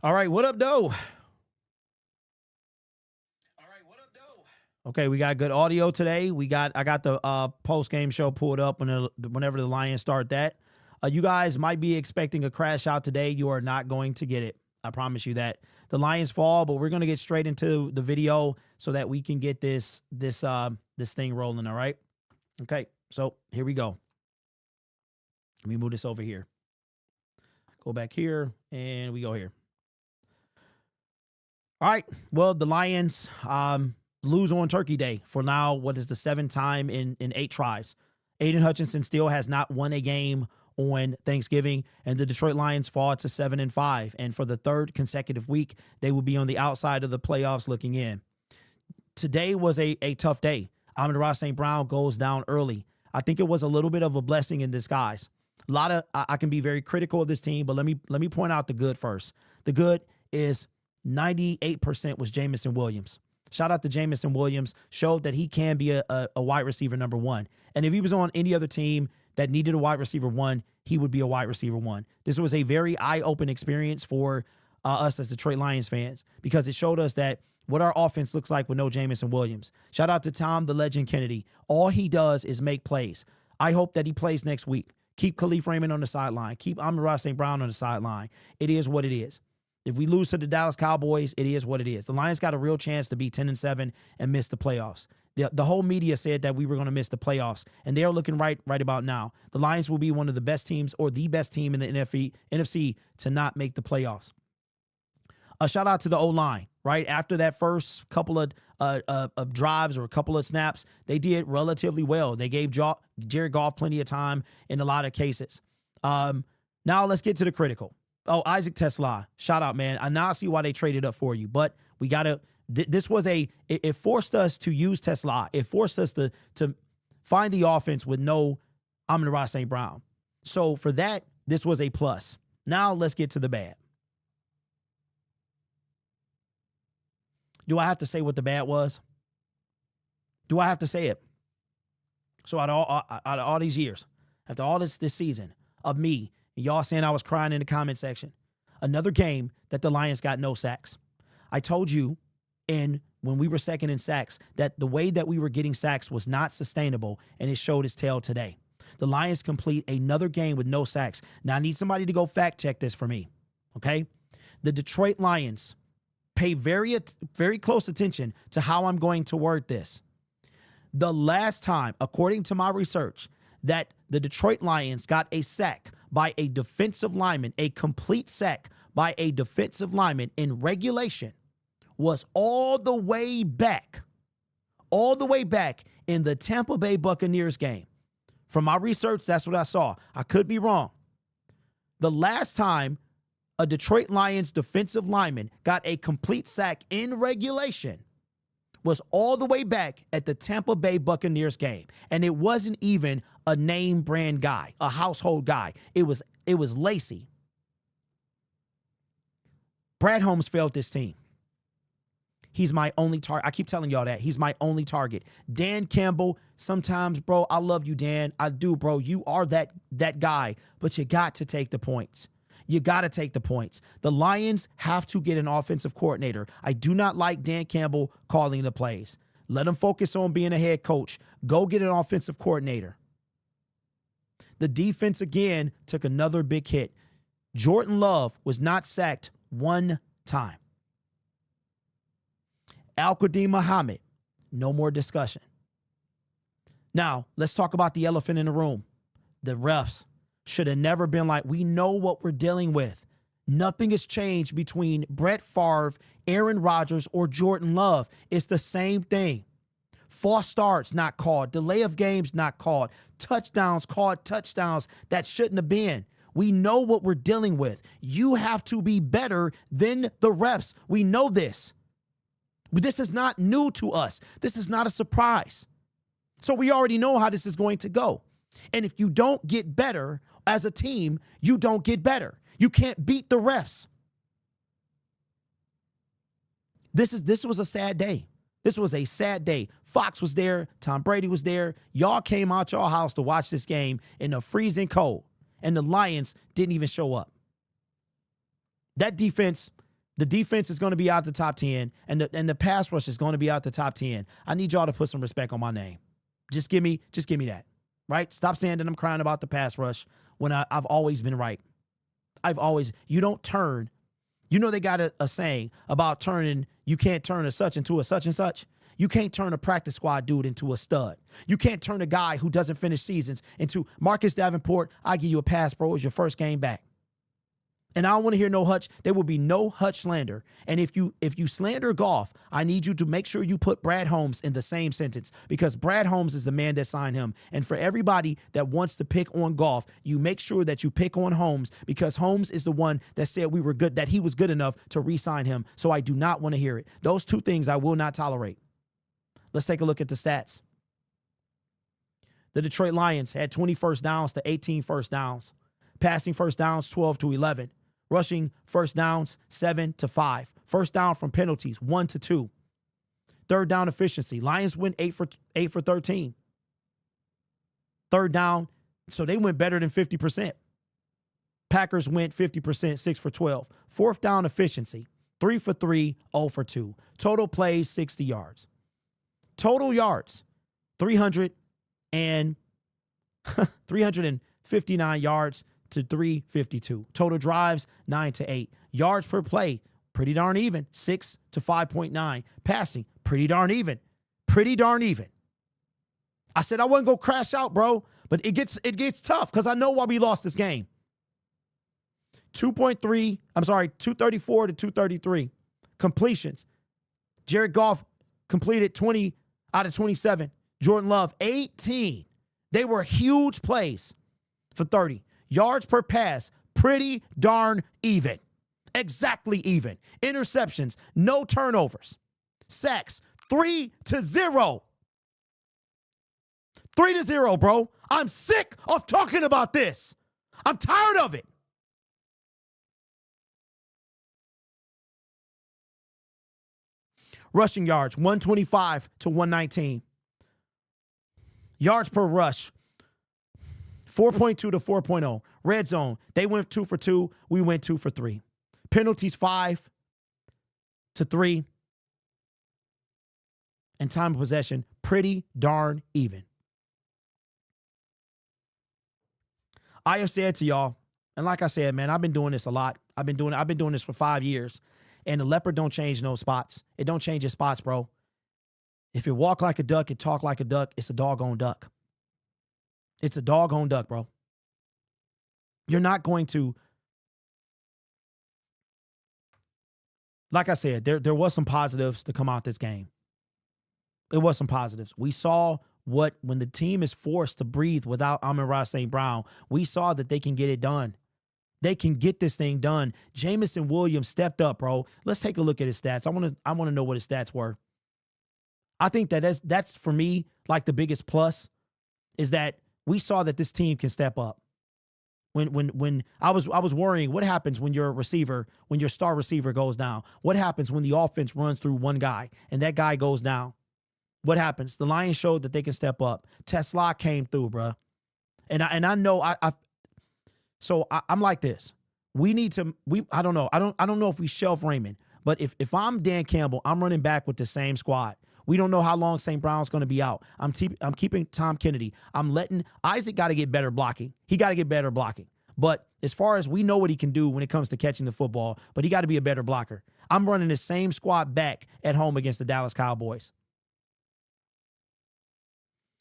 All right, what up, though? Okay, we got good audio today. I got the post-game show pulled up whenever the Lions start that. You guys might be expecting a crash out today. You are not going to get it. I promise you that. The Lions fall, but we're going to get straight into the video so that we can get this thing rolling, all right? Okay, so here we go. Let me move this over here. Go back here, and we go here. All right, well, the Lions lose on Turkey Day for now. What is the seventh time in 8 tries? Aiden Hutchinson still has not won a game on Thanksgiving, and the Detroit Lions fall to 7-5. And for the third consecutive week, they will be on the outside of the playoffs looking in. Today was a tough day. Amon-Ra St. Brown goes down early. I think it was a little bit of a blessing in disguise. I can be very critical of this team, but let me point out the good first. The good is 98% was Jameson Williams. Shout out to Jameson Williams. Showed that he can be a wide receiver number 1. And if he was on any other team that needed a wide receiver 1, he would be a wide receiver 1. This was a very eye-opening experience for us as Detroit Lions fans because it showed us that what our offense looks like with no Jameson Williams. Shout out to Tom the Legend Kennedy. All he does is make plays. I hope that he plays next week. Keep Khalif Raymond on the sideline. Keep Amon-Ra St. Brown on the sideline. It is what it is. If we lose to the Dallas Cowboys, it is what it is. The Lions got a real chance to be 10-7 and miss the playoffs. The whole media said that we were going to miss the playoffs, and they are looking right about now. The Lions will be one of the best teams or the best team in the NFC to not make the playoffs. A shout out to the O-line, right? After that first couple of drives or a couple of snaps, they did relatively well. They gave Jared Goff plenty of time in a lot of cases. Now let's get to the critical. Oh, Isaac Tesla, shout out, man. I now see why they traded up for you, but we got to, this was it forced us to use Tesla. It forced us to find the offense with no Amon-Ra St. Brown. So for that, this was a plus. Now let's get to the bad. Do I have to say what the bad was? Do I have to say it? So out of all these years, after all this season of me, y'all saying I was crying in the comment section, another game that the Lions got no sacks. I told you when we were second in sacks that the way that we were getting sacks was not sustainable, and it showed its tail today. The Lions complete another game with no sacks. Now I need somebody to go fact check this for me, okay? The Detroit Lions pay very close attention to how I'm going to word this. The last time, according to my research, that the Detroit Lions got a sack by a defensive lineman, a complete sack by a defensive lineman in regulation, was all the way back in the Tampa Bay Buccaneers game. From my research, that's what I saw. I could be wrong. The last time a Detroit Lions defensive lineman got a complete sack in regulation was all the way back at the Tampa Bay Buccaneers game. And it wasn't even a name brand guy, a household guy. It was Lacey. Brad Holmes failed this team. He's my only target. I keep telling y'all that. He's my only target. Dan Campbell, sometimes, bro, I love you, Dan. I do, bro. You are that guy, but you got to take the points. You got to take the points. The Lions have to get an offensive coordinator. I do not like Dan Campbell calling the plays. Let him focus on being a head coach. Go get an offensive coordinator. The defense, again, took another big hit. Jordan Love was not sacked one time. Al-Qadim Muhammad, no more discussion. Now, let's talk about the elephant in the room. The refs should have never been like, we know what we're dealing with. Nothing has changed between Brett Favre, Aaron Rodgers, or Jordan Love. It's the same thing. False starts not called. Delay of games not called. Touchdowns called touchdowns that shouldn't have been. We know what we're dealing with. You have to be better than the refs. We know this. This is not new to us. This is not a surprise. So we already know how this is going to go. And if you don't get better as a team, you don't get better. You can't beat the refs. This was a sad day. This was a sad day. Fox was there. Tom Brady was there. Y'all came out y'all house to watch this game in the freezing cold, and the Lions didn't even show up. That defense, The defense is going to be out the top 10, and the pass rush is going to be out the top 10. I need y'all to put some respect on my name. Just give me that, right? Stop saying that I'm crying about the pass rush when I've always been right. You don't turn. You know they got a saying about turning, you can't turn a such into a such and such. You can't turn a practice squad dude into a stud. You can't turn a guy who doesn't finish seasons into Marcus Davenport. I give you a pass, bro. It's your first game back. And I don't want to hear no Hutch. There will be no Hutch slander. And if you slander Goff, I need you to make sure you put Brad Holmes in the same sentence, because Brad Holmes is the man that signed him. And for everybody that wants to pick on Goff, you make sure that you pick on Holmes, because Holmes is the one that said we were good, that he was good enough to re-sign him. So I do not want to hear it. Those two things I will not tolerate. Let's take a look at the stats. The Detroit Lions had 20 first downs to 18 first downs. Passing first downs, 12 to 11. Rushing first downs, 7 to 5. First down from penalties, 1 to 2. Third down efficiency. Lions went 8 for 13. Third down, so they went better than 50%. Packers went 50%, 6 for 12. Fourth down efficiency, 3 for 3, 0 for 2. Total plays, 60 yards. Total yards, 359 yards to 352. Total drives, 9 to 8. Yards per play, pretty darn even, 6 to 5.9. Passing, pretty darn even. Pretty darn even. I said I wasn't going to crash out, bro, but it gets tough because I know why we lost this game. 234 to 233. Completions. Jared Goff completed 20 out of 27. Jordan Love, 18. They were huge plays for 30. Yards per pass, pretty darn even. Exactly even. Interceptions, no turnovers. Sacks, 3-0. 3-0, bro. I'm sick of talking about this. I'm tired of it. Rushing yards, 125 to 119. Yards per rush, 4.2 to 4.0. Red zone, they went 2 for 2. We went 2 for 3. Penalties, 5 to 3. And time of possession, pretty darn even. I have said to y'all, and like I said, man, I've been doing this a lot. I've been doing this for 5 years. And the leopard don't change no spots. It don't change its spots, bro. If it walk like a duck, it talk like a duck, it's a doggone duck. It's a doggone duck, bro. You're not going to, like I said, there was some positives to come out this game. There was some positives. We saw when the team is forced to breathe without Amon-Ra St. Brown, we saw that they can get it done. They can get this thing done. Jamison Williams stepped up, bro. Let's take a look at his stats. I want to know what his stats were. I think that's for me like the biggest plus is that we saw that this team can step up. When I was worrying, what happens when your star receiver goes down? What happens when the offense runs through one guy and that guy goes down? What happens? The Lions showed that they can step up. Tesla came through, bro. And I know I'm like this. I don't know. I don't know if we shelf Raymond, but if I'm Dan Campbell, I'm running back with the same squad. We don't know how long St. Brown's going to be out. I'm keeping Tom Kennedy. I'm letting Isaac got to get better blocking. He got to get better blocking. But as far as we know what he can do when it comes to catching the football, but he got to be a better blocker. I'm running the same squad back at home against the Dallas Cowboys.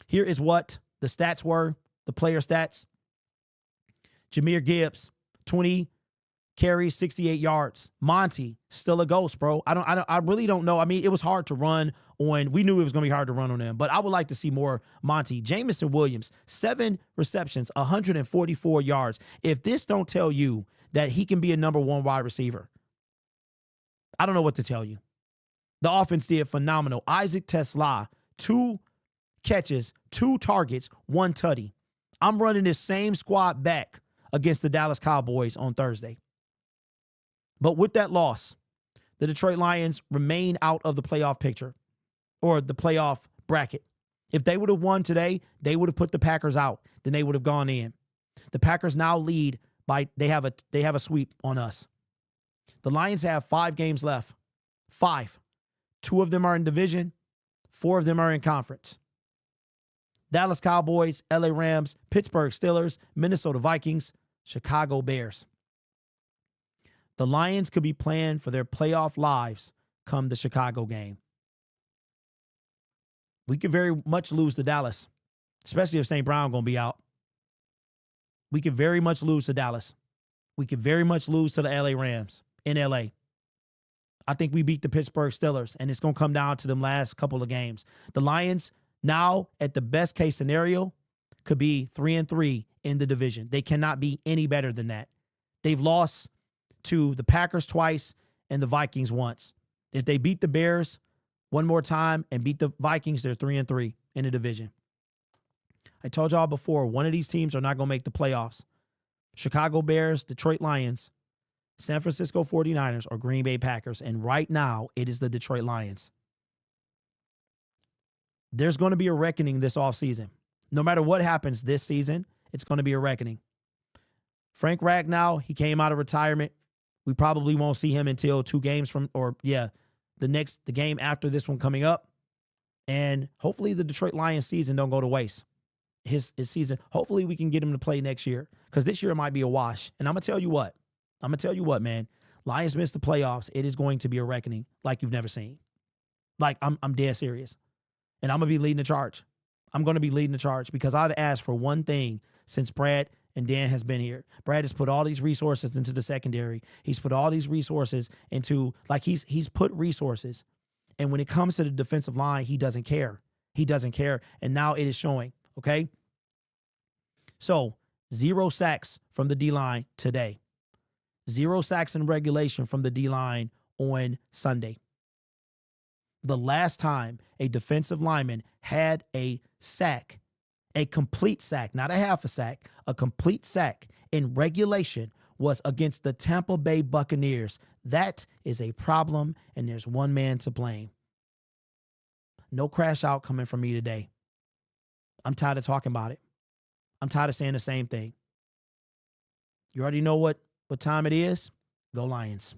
Here is what the stats were, the player stats. Jahmyr Gibbs, 20 carries, 68 yards. Monty, still a ghost, bro. I really don't know. I mean, it was hard to run on. We knew it was going to be hard to run on them, but I would like to see more Monty. Jamison Williams, 7 receptions, 144 yards. If this don't tell you that he can be a number 1 wide receiver, I don't know what to tell you. The offense did phenomenal. Isaac Tesla, 2 catches, 2 targets, 1 tutty. I'm running this same squad back against the Dallas Cowboys on Thursday. But with that loss, the Detroit Lions remain out of the playoff picture or the playoff bracket. If they would have won today, they would have put the Packers out. Then they would have gone in. The Packers now lead by they have a sweep on us. The Lions have 5 games left. 5. 2 of them are in division. 4 of them are in conference. Dallas Cowboys, LA Rams, Pittsburgh Steelers, Minnesota Vikings, Chicago Bears. The Lions could be playing for their playoff lives come the Chicago game. We could very much lose to Dallas, especially if St. Brown going to be out. We could very much lose to Dallas. We could very much lose to the LA Rams in LA. I think we beat the Pittsburgh Steelers, and it's going to come down to them last couple of games. The Lions now, at the best case scenario, could be 3-3 in the division. They cannot be any better than that. They've lost to the Packers twice and the Vikings once. If they beat the Bears one more time and beat the Vikings, they're 3-3 in the division. I told y'all before, one of these teams are not going to make the playoffs. Chicago Bears, Detroit Lions, San Francisco 49ers, or Green Bay Packers. And right now, it is the Detroit Lions. There's going to be a reckoning this offseason. No matter what happens this season, it's going to be a reckoning. Frank Ragnow, he came out of retirement. We probably won't see him until 2 games from, the game after this one coming up. And hopefully the Detroit Lions season don't go to waste. His season, hopefully we can get him to play next year, because this year might be a wash. And I'm going to tell you what, man. Lions missed the playoffs. It is going to be a reckoning like you've never seen. Like, I'm dead serious. And I'm going to be leading the charge. I'm going to be leading the charge because I've asked for one thing since Brad and Dan has been here. Brad has put all these resources into the secondary. He's put all these resources into, like, he's put resources. And when it comes to the defensive line, he doesn't care. He doesn't care. And now it is showing, okay? So, 0 sacks from the D-line today. 0 sacks in regulation from the D-line on Sunday. The last time a defensive lineman had a sack, a complete sack, not a half a sack, a complete sack in regulation was against the Tampa Bay Buccaneers. That is a problem, and there's one man to blame. No crash out coming from me today. I'm tired of talking about it. I'm tired of saying the same thing. You already know what time it is. Go Lions.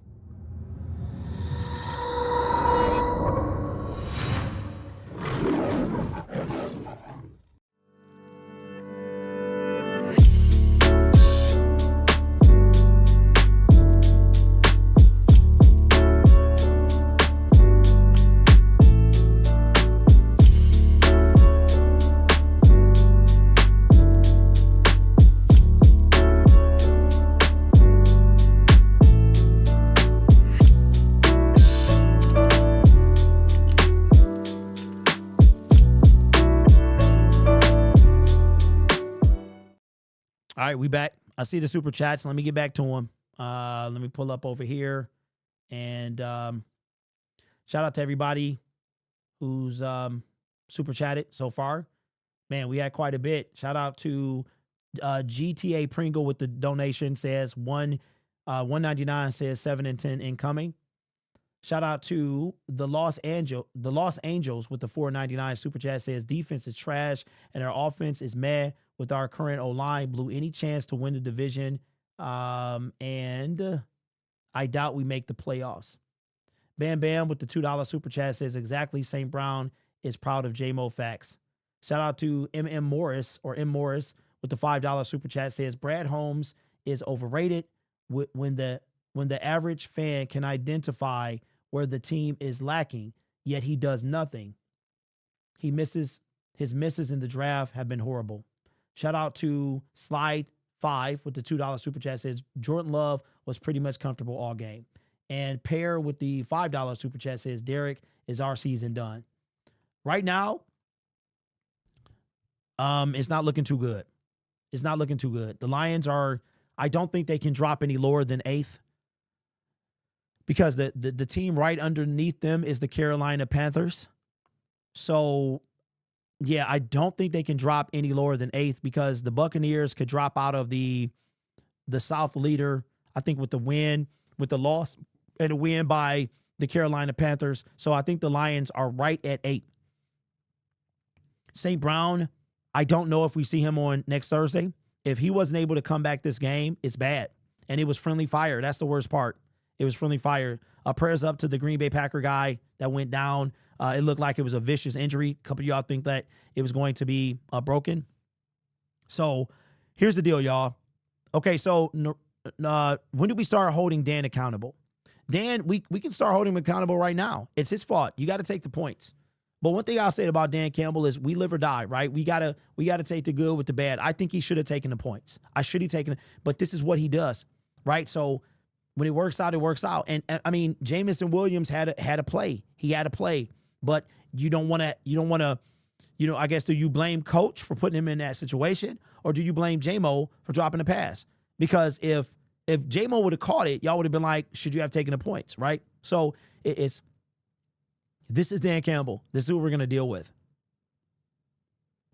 All right, we back. I see the super chats. Let me get back to them. Let me pull up over here. And shout out to everybody who's super chatted so far. Man, we had quite a bit. Shout out to GTA Pringle with the donation. Says 199 says 7 and 10 incoming. Shout out to the Los Angels with the 499 super chat. Says defense is trash and our offense is meh. With our current O-line, blew any chance to win the division. And I doubt we make the playoffs. Bam Bam with the $2 super chat says exactly St. Brown is proud of J-Mo facts. Shout out to M Morris with the $5 super chat says Brad Holmes is overrated when the average fan can identify where the team is lacking, yet he does nothing. His misses in the draft have been horrible. Shout out to Slide 5 with the $2 super chat says Jordan Love was pretty much comfortable all game. And Pear with the $5 super chat says Derek, is our season done? Right now, it's not looking too good. It's not looking too good. The Lions I don't think they can drop any lower than 8th because the team right underneath them is the Carolina Panthers. So, yeah, I don't think they can drop any lower than 8th because the Buccaneers could drop out of the South leader, I think, with the loss and a win by the Carolina Panthers. So I think the Lions are right at 8. St. Brown, I don't know if we see him on next Thursday. If he wasn't able to come back this game, it's bad. And it was friendly fire. That's the worst part. It was friendly fire. Prayers up to the Green Bay Packer guy that went down. It looked like it was a vicious injury. A couple of y'all think that it was going to be broken. So here's the deal, y'all. Okay, so when do we start holding Dan accountable? Dan, we can start holding him accountable right now. It's his fault. You got to take the points. But one thing I'll say about Dan Campbell is we live or die, right? We gotta take the good with the bad. I think he should have taken the points. But this is what he does, right? So when it works out, it works out. And I mean, Jamison Williams had a play. He had a play, but you don't want to, I guess, do you blame coach for putting him in that situation, or do you blame J-Mo for dropping the pass? Because if J-Mo would have caught it, y'all would have been like, should you have taken the points, right? So this is Dan Campbell. This is what we're going to deal with.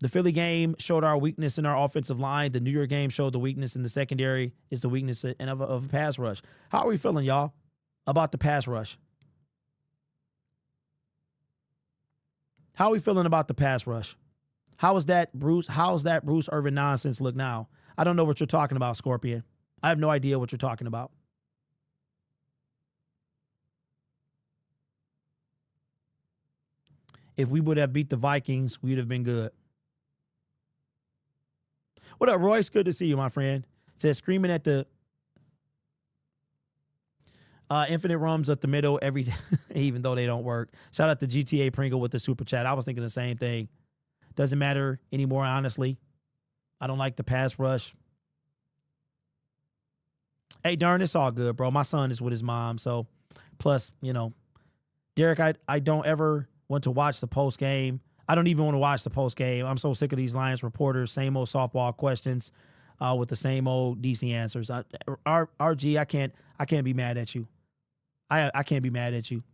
The Philly game showed our weakness in our offensive line. The New York game showed the weakness in the secondary is the weakness of a pass rush. How are we feeling, y'all, about the pass rush? How are we feeling about the pass rush? How is that Bruce Irvin nonsense look now? I don't know what you're talking about, Scorpion. I have no idea what you're talking about. If we would have beat the Vikings, we'd have been good. What up, Royce? Good to see you, my friend. Says screaming at the infinite rums up the middle every day, even though they don't work. Shout out to GTA Pringle with the super chat. I was thinking the same thing. Doesn't matter anymore, honestly. I don't like the pass rush. Hey, darn, it's all good, bro. My son is with his mom, so plus, Derek, I don't ever want to watch the post game. I don't even want to watch the post game. I'm so sick of these Lions reporters, same old softball questions with the same old DC answers. RG, I can't be mad at you. I can't be mad at you.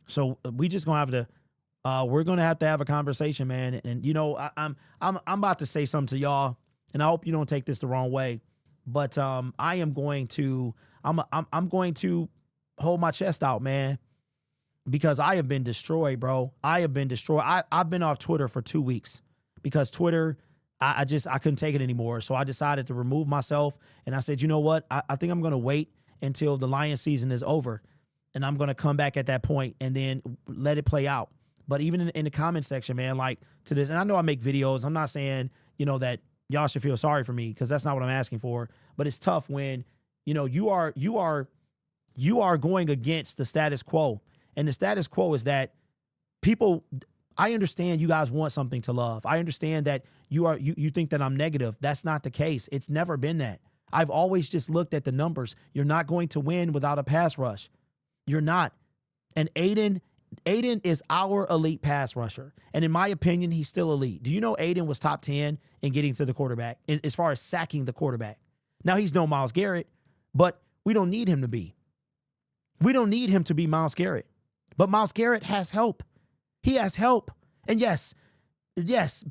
So we just gonna have to we're gonna have to have a conversation, man. And I'm about to say something to y'all, and I hope you don't take this the wrong way. But I'm going to hold my chest out, man. Because I have been destroyed, bro. I have been destroyed. I've been off Twitter for 2 weeks because Twitter, I couldn't take it anymore. So I decided to remove myself. And I said, you know what? I think I'm going to wait until the Lions season is over. And I'm going to come back at that point and then let it play out. But even in the comment section, man, like to this, and I know I make videos. I'm not saying, that y'all should feel sorry for me because that's not what I'm asking for. But it's tough when, you are going against the status quo. And the status quo is that people, I understand you guys want something to love. I understand that you think that I'm negative. That's not the case. It's never been that. I've always just looked at the numbers. You're not going to win without a pass rush. You're not. And Aiden is our elite pass rusher. And in my opinion, he's still elite. Do you know Aiden was top 10 in getting to the quarterback as far as sacking the quarterback? Now he's no Myles Garrett, but we don't need him to be. We don't need him to be Myles Garrett. But Myles Garrett has help. He has help. And yes,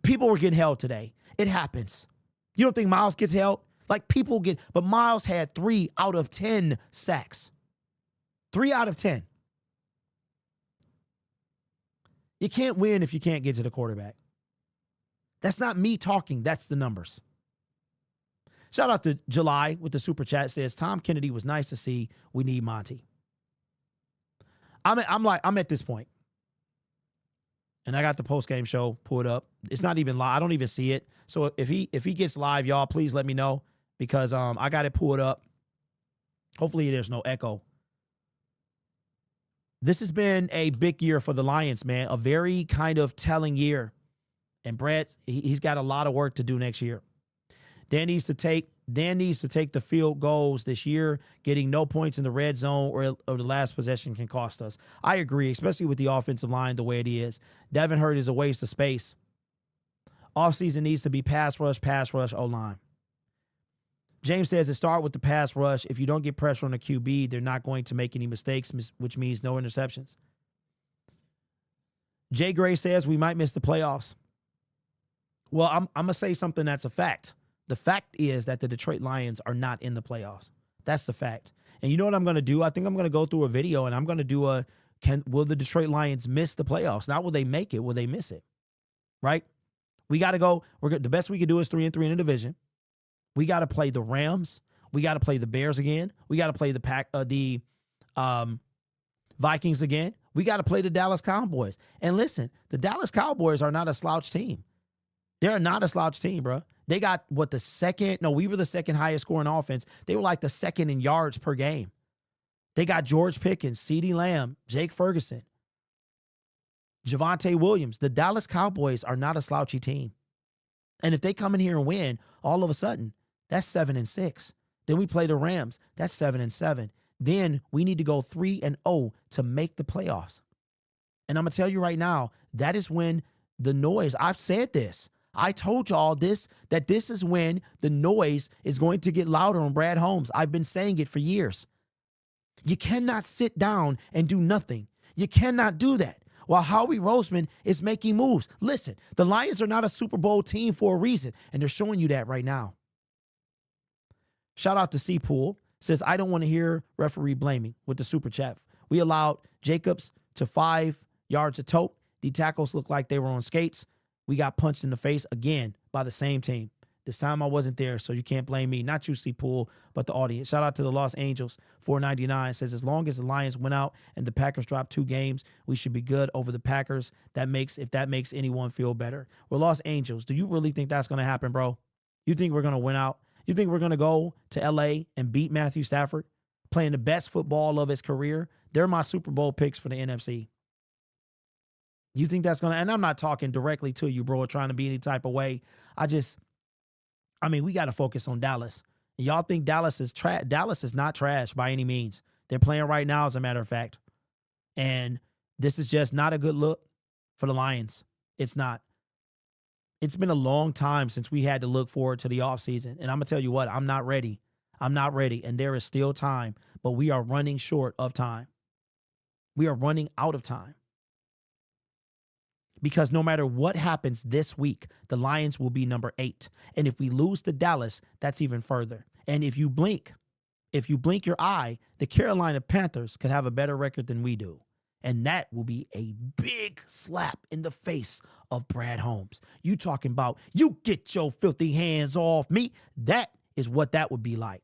people were getting held today. It happens. You don't think Myles gets held? Like people get, but Myles had 3 out of 10 sacks. 3 out of 10. You can't win if you can't get to the quarterback. That's not me talking. That's the numbers. Shout out to July with the super chat says, Tom Kennedy was nice to see. We need Monty. I'm at this point. And I got the post-game show pulled up. It's not even live. I don't even see it. So if he gets live, y'all, please let me know because I got it pulled up. Hopefully there's no echo. This has been a big year for the Lions, man. A very kind of telling year. And Brett, he's got a lot of work to do next year. Dan needs to take the field goals this year. Getting no points in the red zone or the last possession can cost us. I agree, especially with the offensive line the way it is. Devin Hurt is a waste of space. Offseason needs to be pass rush, O-line. James says, start with the pass rush. If you don't get pressure on the QB, they're not going to make any mistakes, which means no interceptions. Jay Gray says, we might miss the playoffs. Well, I'm going to say something that's a fact. The fact is that the Detroit Lions are not in the playoffs. That's the fact. And you know what I'm going to do? I think I'm going to go through a video and I'm going to do will the Detroit Lions miss the playoffs? Not will they make it, will they miss it? Right? We got to go. The best we can do is 3-3 in the division. We got to play the Rams. We got to play the Bears again. We got to play the Vikings again. We got to play the Dallas Cowboys. And listen, the Dallas Cowboys are not a slouch team. They're not a slouch team, bro. They got we were the second highest scoring offense. They were like the second in yards per game. They got George Pickens, CeeDee Lamb, Jake Ferguson, Javonte Williams. The Dallas Cowboys are not a slouchy team. And if they come in here and win, all of a sudden, that's 7-6. Then we play the Rams. That's 7-7. Then we need to go 3-0 to make the playoffs. And I'm going to tell you right now, that is when the noise, I've said this. I told y'all this, that this is when the noise is going to get louder on Brad Holmes. I've been saying it for years. You cannot sit down and do nothing. You cannot do that while Howie Roseman is making moves. Listen, the Lions are not a Super Bowl team for a reason, and they're showing you that right now. Shout out to C Pool. Says, I don't want to hear referee blaming with the super chat. We allowed Jacobs to 5 yards of tote. The tackles looked like they were on skates. We got punched in the face again by the same team. This time I wasn't there, so you can't blame me. Not you, C Pool, but the audience. Shout out to the Los Angeles. 499 says, as long as the Lions went out and the Packers dropped 2 games, we should be good over the Packers. If that makes anyone feel better. Well, Los Angeles, do you really think that's going to happen, bro? You think we're going to win out? You think we're going to go to L.A. and beat Matthew Stafford, playing the best football of his career? They're my Super Bowl picks for the NFC. You think that's going to – and I'm not talking directly to you, bro, or trying to be any type of way. We got to focus on Dallas. Y'all think Dallas is Dallas is not trash by any means. They're playing right now, as a matter of fact. And this is just not a good look for the Lions. It's not. It's been a long time since we had to look forward to the offseason. And I'm going to tell you what, I'm not ready. I'm not ready. And there is still time, but we are running short of time. We are running out of time. Because no matter what happens this week, the Lions will be number 8. And if we lose to Dallas, that's even further. And if you blink your eye, the Carolina Panthers could have a better record than we do. And that will be a big slap in the face of Brad Holmes. You talking about, you get your filthy hands off me. That is what that would be like.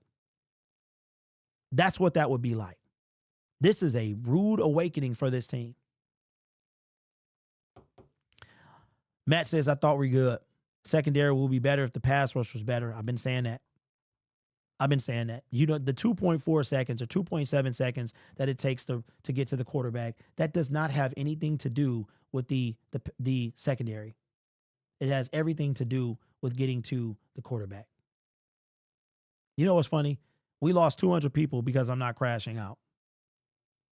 That's what that would be like. This is a rude awakening for this team. Matt says, I thought we're good. Secondary will be better if the pass rush was better. I've been saying that. You know, the 2.4 seconds or 2.7 seconds that it takes to get to the quarterback, that does not have anything to do with the secondary. It has everything to do with getting to the quarterback. You know what's funny? We lost 200 people because I'm not crashing out.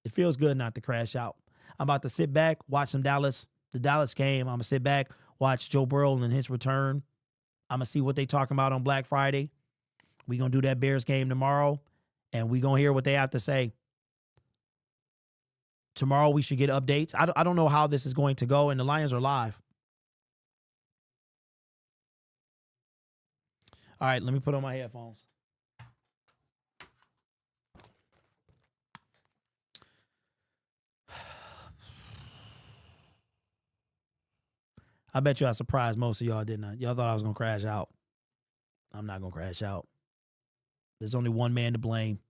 It feels good not to crash out. I'm about to sit back, watch the Dallas game. I'm going to sit back, watch Joe Burrow and his return. I'm going to see what they talking about on Black Friday. We're going to do that Bears game tomorrow, and we're going to hear what they have to say. Tomorrow we should get updates. I don't know how this is going to go, and the Lions are live. All right, let me put on my headphones. I bet you I surprised most of y'all, didn't I? Y'all thought I was going to crash out. I'm not going to crash out. There's only one man to blame.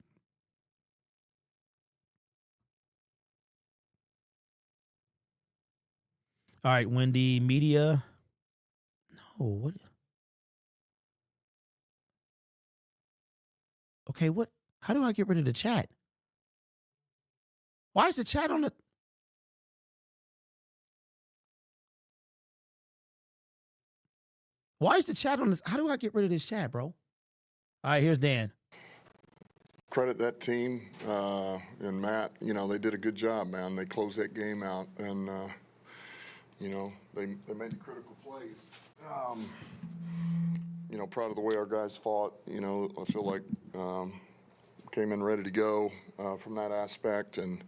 All right, when the media... No, what... Okay, what? How do I get rid of the chat? Why is the chat on the... Why is the chat on this? How do I get rid of this chat, bro? All right, here's Dan. Credit that team and Matt. You know, they did a good job, man. They closed that game out, and you know, they made the critical plays. You know, proud of the way our guys fought. You know, I feel like came in ready to go from that aspect, and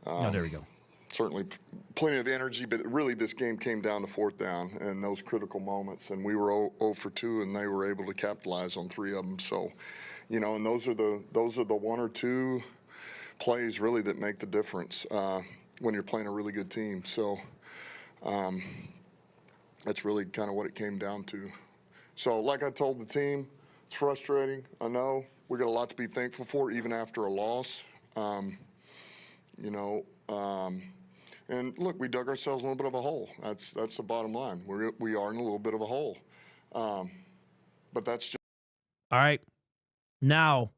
oh, there we go. Certainly plenty of energy, but really this game came down to 4th down and those critical moments, and we were 0 for 2, and they were able to capitalize on 3 of them. So, you know, and those are the 1 or 2 plays really that make the difference when you're playing a really good team. So that's really kind of what it came down to. So like I told the team, It's frustrating. I know we got a lot to be thankful for, even after a loss. You know, and look, we dug ourselves a little bit of a hole. That's the bottom line. We are in a little bit of a hole. But that's just. All right. Now,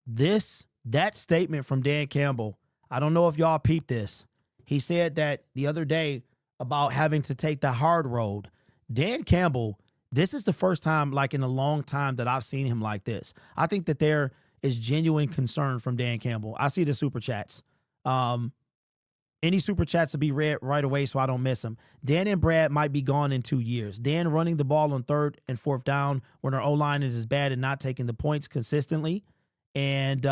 that statement from Dan Campbell, I don't know if y'all peeped this. He said that the other day about having to take the hard road. Dan Campbell, this is the first time like in a long time that I've seen him like this. I think that there is genuine concern from Dan Campbell. I see the super chats. Any super chats to be read right away so I don't miss them. Dan and Brad might be gone in 2 years. Dan running the ball on 3rd and 4th down when our O-line is as bad and not taking the points consistently. And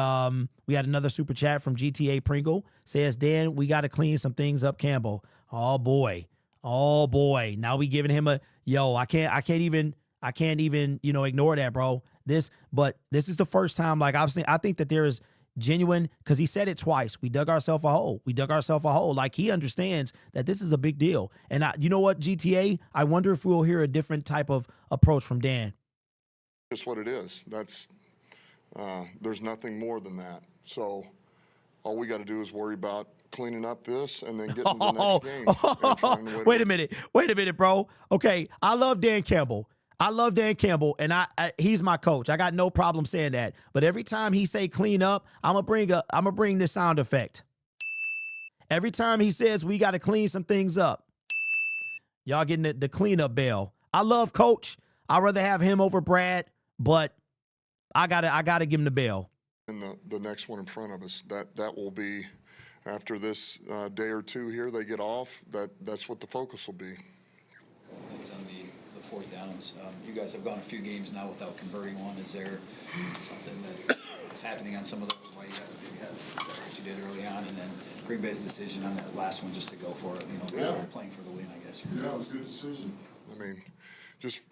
we had another super chat from GTA Pringle. Says, Dan, we got to clean some things up, Campbell. Oh, boy. Oh, boy. Now we giving him a, yo, I can't even, you know, ignore that, bro. This is the first time, like I've seen, I think that there is genuine, because he said it twice. We dug ourselves a hole. We dug ourselves a hole. Like, he understands that this is a big deal. And you know what, GTA? I wonder if we'll hear a different type of approach from Dan. Just what it is. That's there's nothing more than that. So all we got to do is worry about cleaning up this and then getting to the next game. And find a way to Wait a minute, bro. Okay, I love Dan Campbell. And he's my coach. I got no problem saying that. But every time he say clean up, I'm gonna bring this sound effect. Every time he says we got to clean some things up, y'all getting the cleanup bell. I love Coach. I'd rather have him over Brad, but I gotta give him the bell. And the next one in front of us, that will be after this day or two here. They get off. That's what the focus will be. Things on the 4th downs. You guys have gone a few games now without converting one. Is there something that's happening on some of those? Why you have the big head as you did early on, and then Green Bay's decision on that last one just to go for it? You know, playing for the win, I guess. Yeah, it was a good decision. I mean, just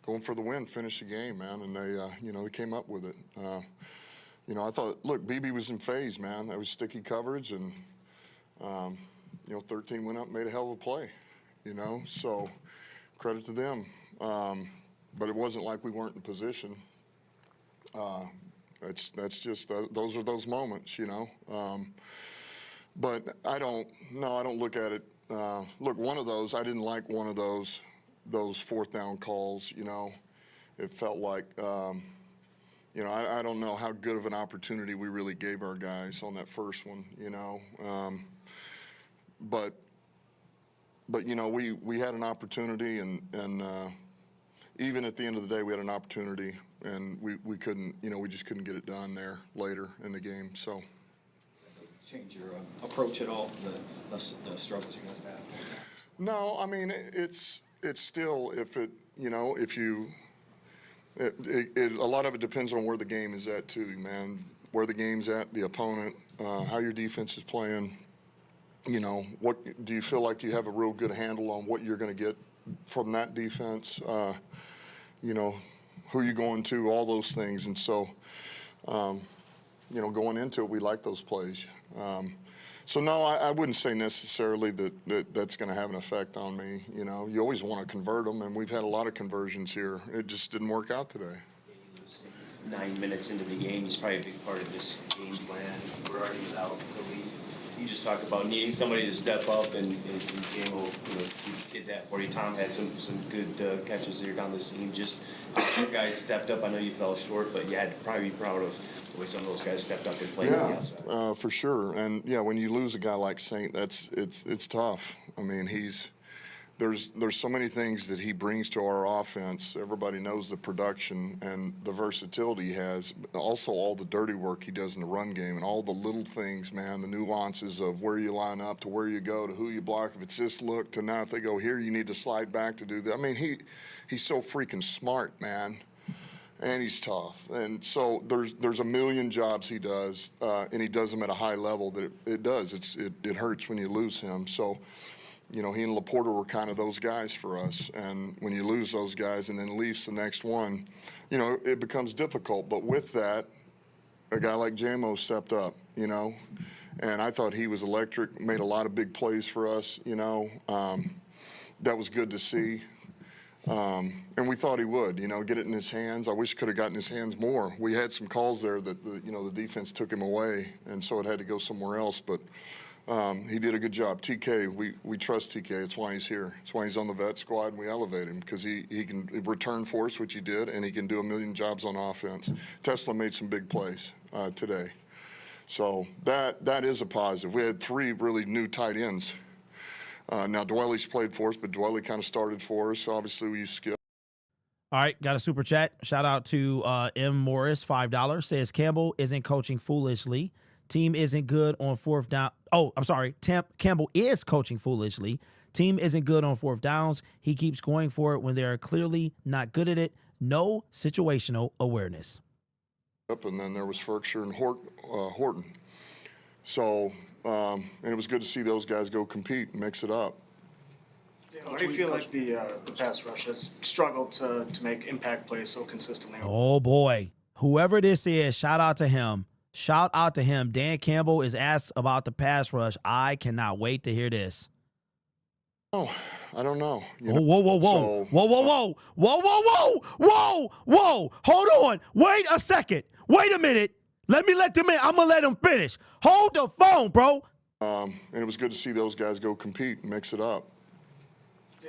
going for the win, finish the game, man, and they came up with it. I thought, look, BB was in phase, man. That was sticky coverage, and 13 went up and made a hell of a play. So credit to them. But it wasn't like we weren't in position. That's just those are those moments, But I don't look at it. Look, one of those, I didn't like one of those 4th down calls. It felt like I don't know how good of an opportunity we really gave our guys on that first one. But we had an opportunity, and even at the end of the day, we had an opportunity, and we couldn't, we just couldn't get it done there later in the game. So. Change your approach at all, the struggles you guys have had? No, I mean it's still a lot of it depends on where the game is at too, man. Where the game's at, the opponent, how your defense is playing. What do you feel like you have a real good handle on what you're going to get from that defense? Who you going to, all those things. And so, going into it, we like those plays. So no, I wouldn't say necessarily that's going to have an effect on me. You always want to convert them, and we've had a lot of conversions here. It just didn't work out today. 9 minutes into the game, he's probably a big part of this game plan. We're already without the lead. You just talked about needing somebody to step up, and Jamo, did that for you. Tom had some good catches here down the seam. Just your guys stepped up. I know you fell short, but you had to probably be proud of the way some of those guys stepped up and played on the outside. For sure. And when you lose a guy like Saint, it's tough. I mean, there's so many things that he brings to our offense. Everybody knows the production and the versatility he has. Also, all the dirty work he does in the run game and all the little things, man, the nuances of where you line up to where you go to who you block. If it's this look to now if they go here, you need to slide back to do that. I mean, he's so freaking smart, man. And he's tough. And so there's a million jobs he does, and he does them at a high level that it does. It hurts when you lose him. So, he and Laporta were kind of those guys for us. And when you lose those guys and then Leafs the next one, it becomes difficult. But with that, a guy like Jamo stepped up, and I thought he was electric, made a lot of big plays for us, that was good to see. And we thought he would, get it in his hands. I wish he could have gotten his hands more. We had some calls there that, the defense took him away, and so it had to go somewhere else. But he did a good job. TK, we trust TK. It's why he's here. It's why he's on the vet squad, and we elevate him because he can return for us, which he did, and he can do a million jobs on offense. Tesla made some big plays today. So that is a positive. We had 3 really new tight ends. Now, Dwelly's played for us, but Dwelly kind of started for us. Obviously, we use skill. All right, got a super chat. Shout out to M. Morris, $5. Says Campbell isn't coaching foolishly. Team isn't good on 4th down. Oh, I'm sorry. Campbell is coaching foolishly. Team isn't good on 4th downs. He keeps going for it when they're clearly not good at it. No situational awareness. And then there was Ferkshire and Horton. So, and it was good to see those guys go compete and mix it up. How do you feel like the pass rush has struggled to make impact plays so consistently? Oh, boy. Whoever this is, shout out to him. Shout out to him. Dan Campbell is asked about the pass rush. I cannot wait to hear this. Oh, I don't know. Whoa. Hold on. Wait a second. Wait a minute. Let them in. I'm going to let him finish. Hold the phone, bro. And it was good to see those guys go compete and mix it up.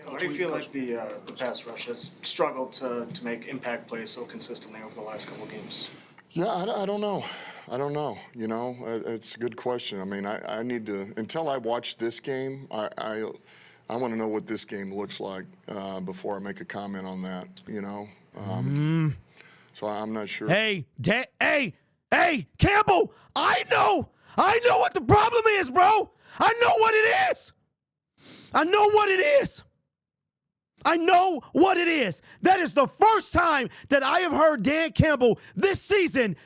How do you feel like the pass rush has struggled to make impact plays so consistently over the last couple of games? Yeah, I don't know. It's a good question. I mean, I need to, until I watch this game, I want to know what this game looks like before I make a comment on that, So I'm not sure. Hey, Campbell, I know what the problem is, bro. I know what it is. I know what it is. That is the first time that I have heard Dan Campbell this season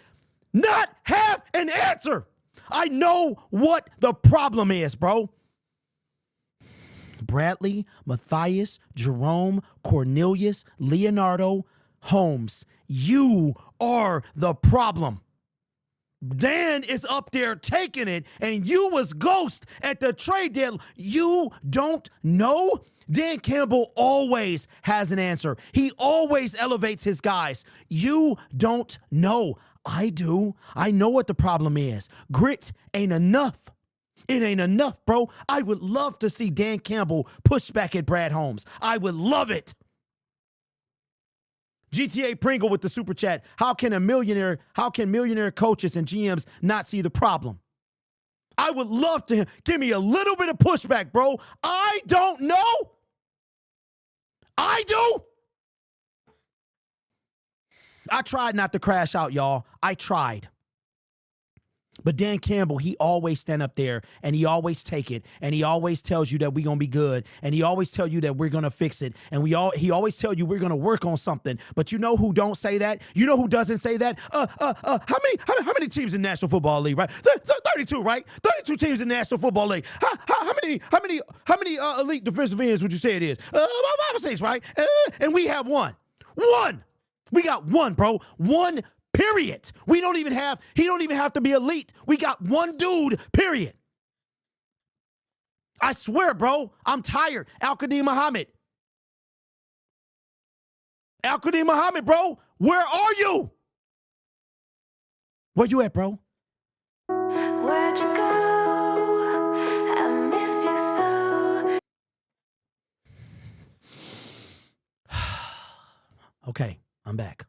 not have an answer. I know what the problem is, bro. Bradley, Matthias, Jerome, Cornelius, Leonardo, Holmes. You are the problem. Dan is up there taking it, and you was ghost at the trade deadline. You don't know? Dan Campbell always has an answer. He always elevates his guys. You don't know. I do. I know what the problem is. Grit ain't enough. It ain't enough, bro. I would love to see Dan Campbell push back at Brad Holmes. I would love it. GTA Pringle with the super chat. How can millionaire coaches and GMs not see the problem? I would love to give me a little bit of pushback, bro. I don't know. I do. I tried not to crash out, y'all. I tried. But Dan Campbell, he always stand up there and he always take it and he always tells you that we're going to be good and he always tell you that we're going to fix it and he always tell you we're going to work on something. But you know who don't say that? You know who doesn't say that? How many teams in National Football League, right? 32, right? 32 teams in National Football League. How many elite defensive ends would you say it is? 5 or 6, right? And we have one. We got one, bro. One. Period. He don't even have to be elite. We got one dude, period. I swear, bro, I'm tired. Al-Qadim Muhammad, bro, where are you? Where you at, bro? Where'd you go? I miss you so. Okay, I'm back.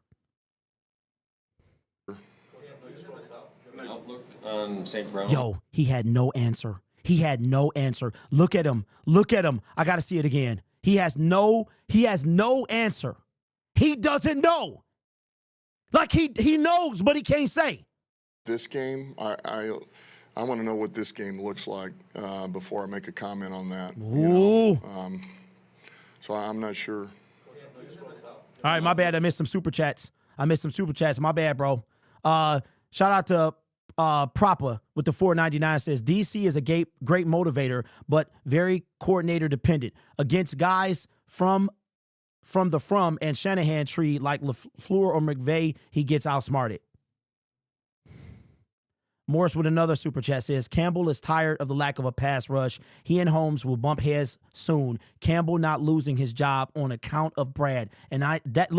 Outlook on St. Brown. Yo, he had no answer. Look at him. I got to see it again. He has no answer. He doesn't know. Like he knows, but he can't say. This game, I want to know what this game looks like before I make a comment on that. Ooh. So I'm not sure. All right, my bad. I missed some super chats. My bad, bro. Shout out to Proper with the $4.99 says DC is a great motivator, but very coordinator dependent against guys from and Shanahan tree like LaFleur or McVay. He gets outsmarted. Morris with another super chat says, Campbell is tired of the lack of a pass rush. He and Holmes will bump heads soon. Campbell not losing his job on account of Brad. And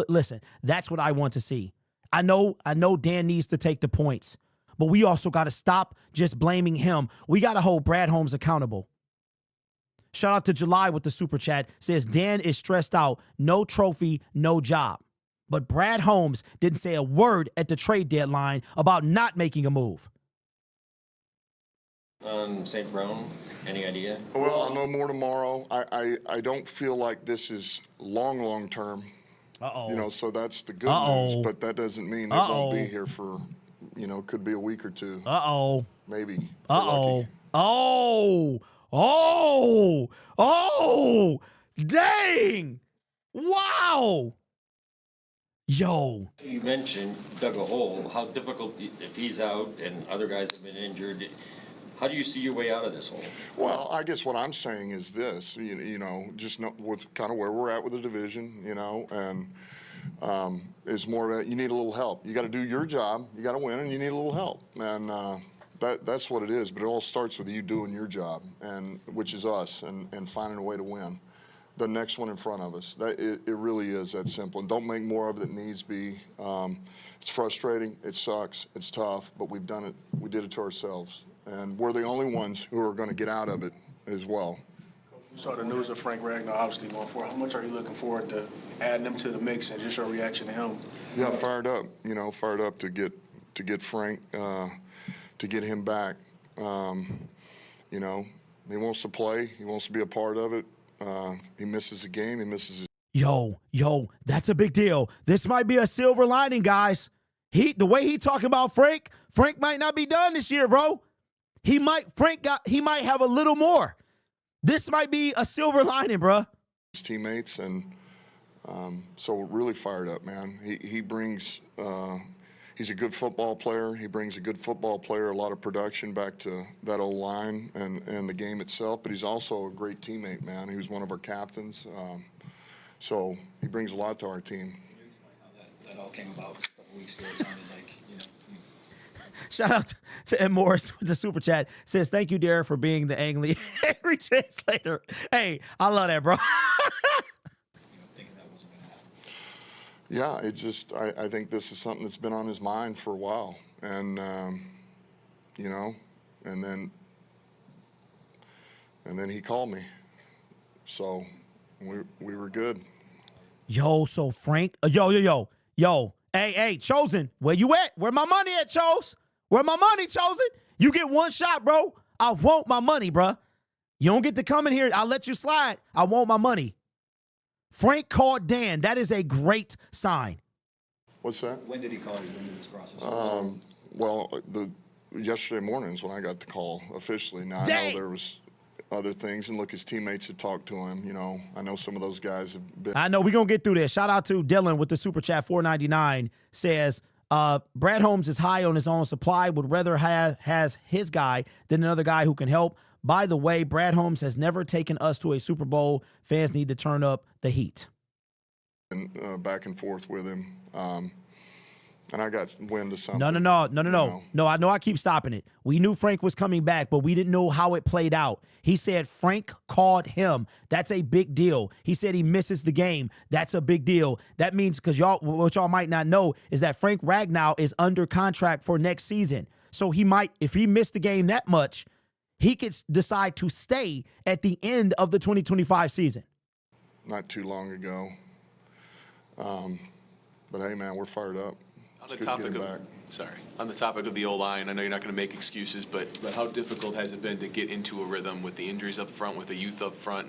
listen, that's what I want to see. I know Dan needs to take the points, but we also got to stop just blaming him. We got to hold Brad Holmes accountable. Shout out to July with the super chat. Says, Dan is stressed out. No trophy, no job. But Brad Holmes didn't say a word at the trade deadline about not making a move. St. Brown, any idea? Well, I'll know more tomorrow. I don't feel like this is long term. Uh-oh. You know, so that's the good Uh-oh. news. But that doesn't mean it won't be here for, you know, could be a week or two. Uh-oh. Maybe. if we're Uh-oh. lucky. Oh, dang. Wow. Yo. You mentioned dug a hole. How difficult, if he's out and other guys have been injured, how do you see your way out of this hole? Well, I guess what I'm saying is this, you know, just know with kind of where we're at with the division, you know, and it's more of a, you need a little help. You got to do your job, you got to win, and you need a little help. And that's what it is. But it all starts with you doing your job, and which is us, and finding a way to win. The next one in front of us. It really is that simple. And don't make more of it than needs be. It's frustrating. It sucks. It's tough. But we've done it. We did it to ourselves. And we're the only ones who are going to get out of it as well. We saw the news of Frank Ragnar obviously going forward. How much are you looking forward to adding him to the mix and just your reaction to him? Yeah, fired up. You know, fired up to get Frank, to get him back. You know, he wants to play. He wants to be a part of it. He misses a game. He misses his. Yo, that's a big deal. This might be a silver lining, guys. The way he talking about Frank might not be done this year, bro. He might have a little more. This might be a silver lining, bro. His teammates, and so really fired up, man. He brings. He's a good football player. He brings a good football player, a lot of production back to that old line and the game itself. But he's also a great teammate, man. He was one of our captains, so he brings a lot to our team. Can you explain how that all came about a couple weeks ago? It sounded like, you know. Shout out to Ed Morris with the super chat. Says, thank you, Derek, for being the angry translator. Hey, I love that, bro. Thinking that wasn't going to happen. Yeah, it just I think this is something that's been on his mind for a while, and you know, and then he called me, so we were good. Yo, so Frank, yo. Hey, Chosen, where you at? Where my money at, Chose? Where my money, Chosen? You get one shot, bro. I want my money, bro. You don't get to come in here. I'll let you slide. I want my money. Frank called Dan. That is a great sign. What's that? When did he call you? When did this process? Well, yesterday morning is when I got the call officially. Now I Dang. know there was other things, and look, his teammates had talked to him. You know, I know some of those guys have been. I know we're going to get through this. Shout out to Dylan with the super chat. $4.99 says, Brad Holmes is high on his own supply, would rather has his guy than another guy who can help. By the way, Brad Holmes has never taken us to a Super Bowl. Fans need to turn up the heat. And back and forth with him, and I got wind of something. No. No, I know I keep stopping it. We knew Frank was coming back, but we didn't know how it played out. He said Frank called him. That's a big deal. He said he misses the game. That's a big deal. That means, because what y'all might not know is that Frank Ragnow is under contract for next season. So he might, if he missed the game that much, he could decide to stay at the end of the 2025 season. Not too long ago. But hey, man, we're fired up. On the topic of the O-line, I know you're not going to make excuses, but how difficult has it been to get into a rhythm with the injuries up front, with the youth up front,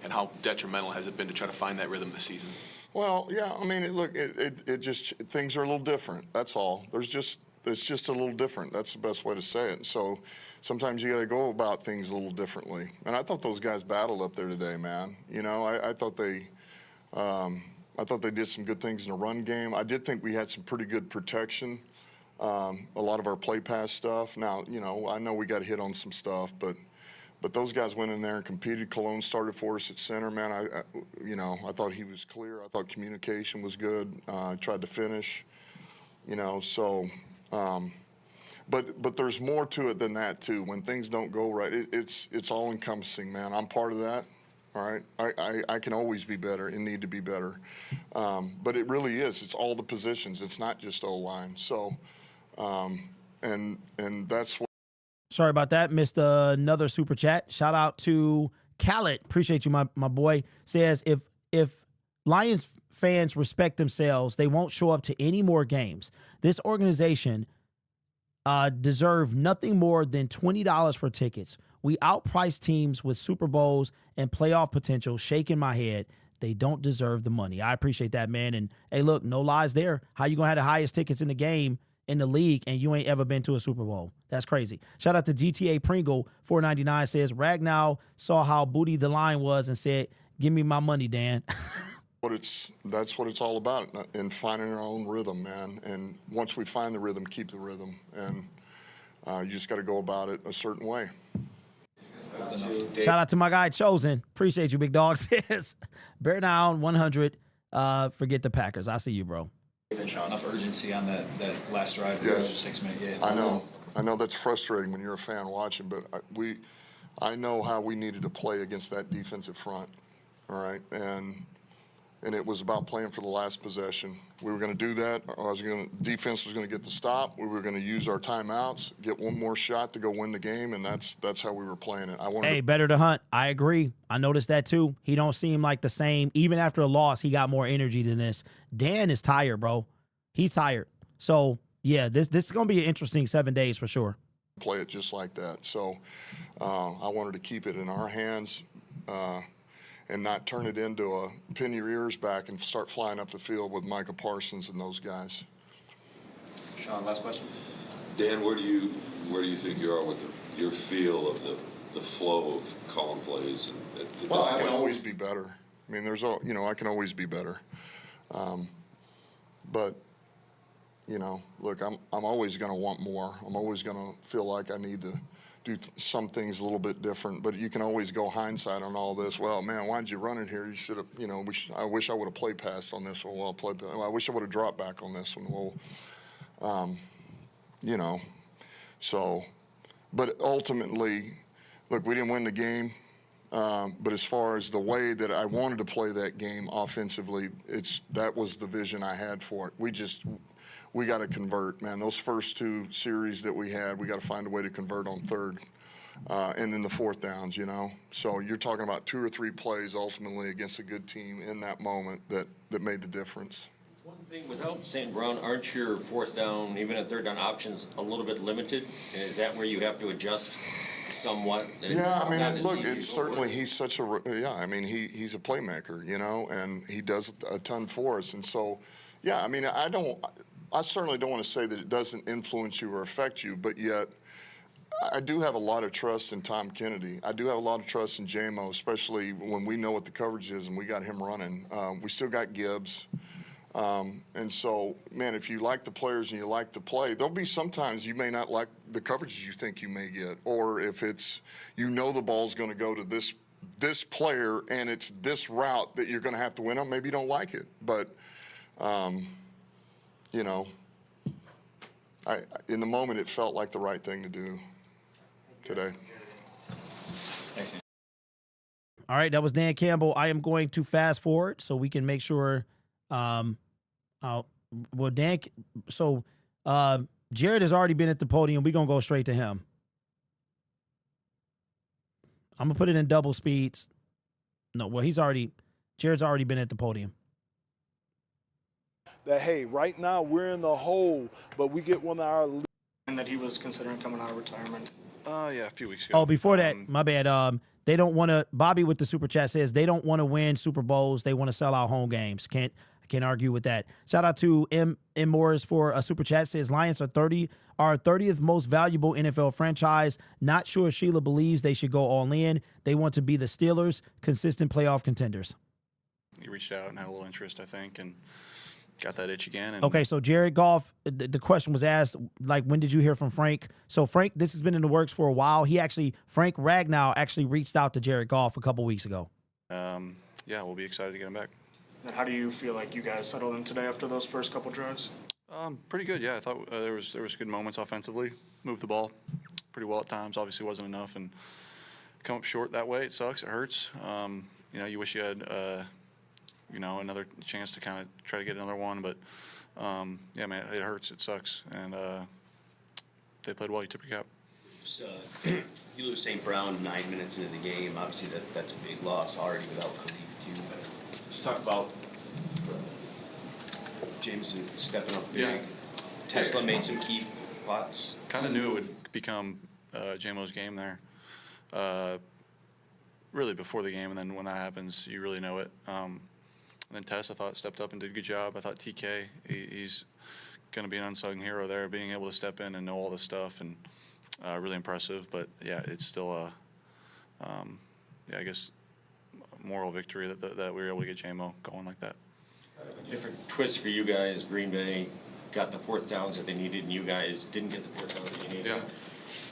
and how detrimental has it been to try to find that rhythm this season? Well, yeah, I mean, it just, things are a little different. That's all. It's just a little different. That's the best way to say it. So sometimes you got to go about things a little differently. And I thought those guys battled up there today, man. You know, I thought they did some good things in the run game. I did think we had some pretty good protection. A lot of our play pass stuff. Now, you know, I know we got hit on some stuff, but those guys went in there and competed. Cologne started for us at center, man. I thought he was clear. I thought communication was good. Tried to finish, you know. So, but there's more to it than that too. When things don't go right, it's all encompassing, man. I'm part of that. All right, I can always be better and need to be better, but it really is. It's all the positions. It's not just O-line. So, and that's what. Sorry about that. Missed another super chat. Shout out to Khaled. Appreciate you, my boy. Says if Lions fans respect themselves, they won't show up to any more games. This organization deserve nothing more than $20 for tickets. We outprice teams with Super Bowls and playoff potential. Shaking my head. They don't deserve the money. I appreciate that, man. And hey, look, no lies there. How you gonna have the highest tickets in the game in the league and you ain't ever been to a Super Bowl? That's crazy. Shout out to GTA Pringle 499 says Ragnow saw how booty the line was and said, "Give me my money, Dan." That's what it's all about, and finding our own rhythm, man. And once we find the rhythm, keep the rhythm, and you just got to go about it a certain way. Shout out to my guy Chosen. Appreciate you, big dog. Says bear down 100. Forget the Packers. I see you, bro. Enough urgency on that last drive. Yes. 6 minute. Yeah. I know that's frustrating when you're a fan watching, but I know how we needed to play against that defensive front. All right, and it was about playing for the last possession. We were going to do that. Defense was going to get the stop. We were going to use our timeouts, get one more shot to go win the game, and that's how we were playing it. Better to hunt. I agree. I noticed that too. He don't seem like the same. Even after a loss, he got more energy than this. Dan is tired, bro. He's tired. So yeah, this is going to be an interesting 7 days for sure. Play it just like that. So I wanted to keep it in our hands. And not turn it into a pin your ears back and start flying up the field with Micah Parsons and those guys. Sean, last question. Dan, where do you think you are with your feel of the flow of calling plays? Well, I can always be better. I mean, I can always be better. But look, I'm always going to want more. I'm always going to feel like I need to do some things a little bit different, but you can always go hindsight on all this. Well, man, why did you run it here? You should have, I wish I would have played pass on this one. I wish I would have dropped back on this one. Well, so, but ultimately, look, we didn't win the game. But as far as the way that I wanted to play that game offensively, that was the vision I had for it. We got to convert, man. Those first two series that we had, we got to find a way to convert on third and then the fourth downs, So you're talking about 2 or 3 plays ultimately against a good team in that moment that made the difference. One thing, without St. Brown, aren't your fourth down, even at third down options, a little bit limited? And is that where you have to adjust somewhat? Yeah, I mean, look, it's certainly he's such a he's a playmaker, and he does a ton for us. And so, yeah, I mean, I certainly don't want to say that it doesn't influence you or affect you, but yet I do have a lot of trust in Tom Kennedy. I do have a lot of trust in JMO, especially when we know what the coverage is and we got him running. We still got Gibbs. And so, man, if you like the players and you like the play, there'll be sometimes you may not like the coverages you think you may get, or if it's, the ball's going to go to this player and it's this route that you're going to have to win on, maybe you don't like it. But, in the moment, it felt like the right thing to do today. Thanks, Dan. All right, that was Dan Campbell. I am going to fast forward so we can make sure. Jared has already been at the podium. We're going to go straight to him. I'm going to put it in double speeds. No, well, Jared's already been at the podium. That, hey, right now we're in the hole, but we get one of our... And that he was considering coming out of retirement. Yeah, a few weeks ago. Oh, before that, my bad. They don't want to... Bobby with the Super Chat says they don't want to win Super Bowls. They want to sell out home games. Can't argue with that. Shout out to M. Morris for a Super Chat. Says Lions are 30th most valuable NFL franchise. Not sure Sheila believes they should go all in. They want to be the Steelers, consistent playoff contenders. He reached out and had a little interest, I think, and got that itch again. And okay, so Jared Goff, the question was asked, like, when did you hear from Frank? So Frank, this has been in the works for a while. Frank Ragnow actually reached out to Jared Goff a couple weeks ago. Yeah, we'll be excited to get him back. And how do you feel like you guys settled in today after those first couple drives? Pretty good, yeah. I thought there was good moments offensively. Moved the ball pretty well at times. Obviously wasn't enough, and come up short that way. It sucks. It hurts. You wish you had another chance to kind of try to get another one, but yeah, man, it hurts. It sucks, and they played well. You tip your cap. So, you lose St. Brown 9 minutes into the game. Obviously, that's a big loss already without Khalif too. Just talk about Jameson stepping up big. Yeah. Tesla made some key putts. Kind of knew it would become JMO's game there. Really before the game, and then when that happens, you really know it. And then Tess, I thought, stepped up and did a good job. I thought TK, he's going to be an unsung hero there, being able to step in and know all this stuff, and really impressive. But yeah, it's still I guess, moral victory that we were able to get JMO going like that. A different twist for you guys. Green Bay got the fourth downs that they needed, and you guys didn't get the fourth downs that you needed. Yeah.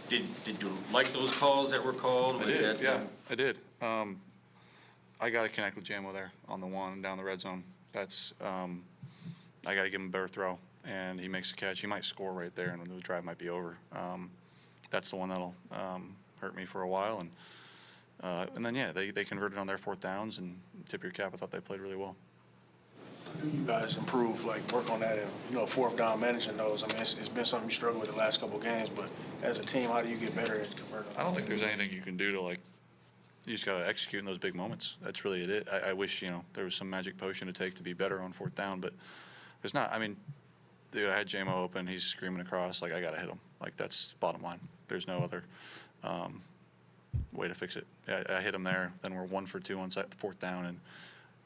Did you like those calls that were called? I did, yeah, I did. I got to connect with JMO there on the one down the red zone. That's I got to give him a better throw, and he makes a catch. He might score right there, and the drive might be over. That's the one that'll hurt me for a while, and then yeah, they converted on their fourth downs, and tip your cap. I thought they played really well. You guys improve, work on that, and, fourth down managing those. I mean, it's been something you struggled with the last couple of games, but as a team, how do you get better at converting? I don't think there's anything you can do to, you just got to execute in those big moments. That's really it. I wish, there was some magic potion to take to be better on fourth down, but there's not. I mean, dude, I had JMO open. He's screaming across. I got to hit him. That's bottom line. There's no other way to fix it. Yeah, I hit him there. Then we're 1 for 2 on fourth down and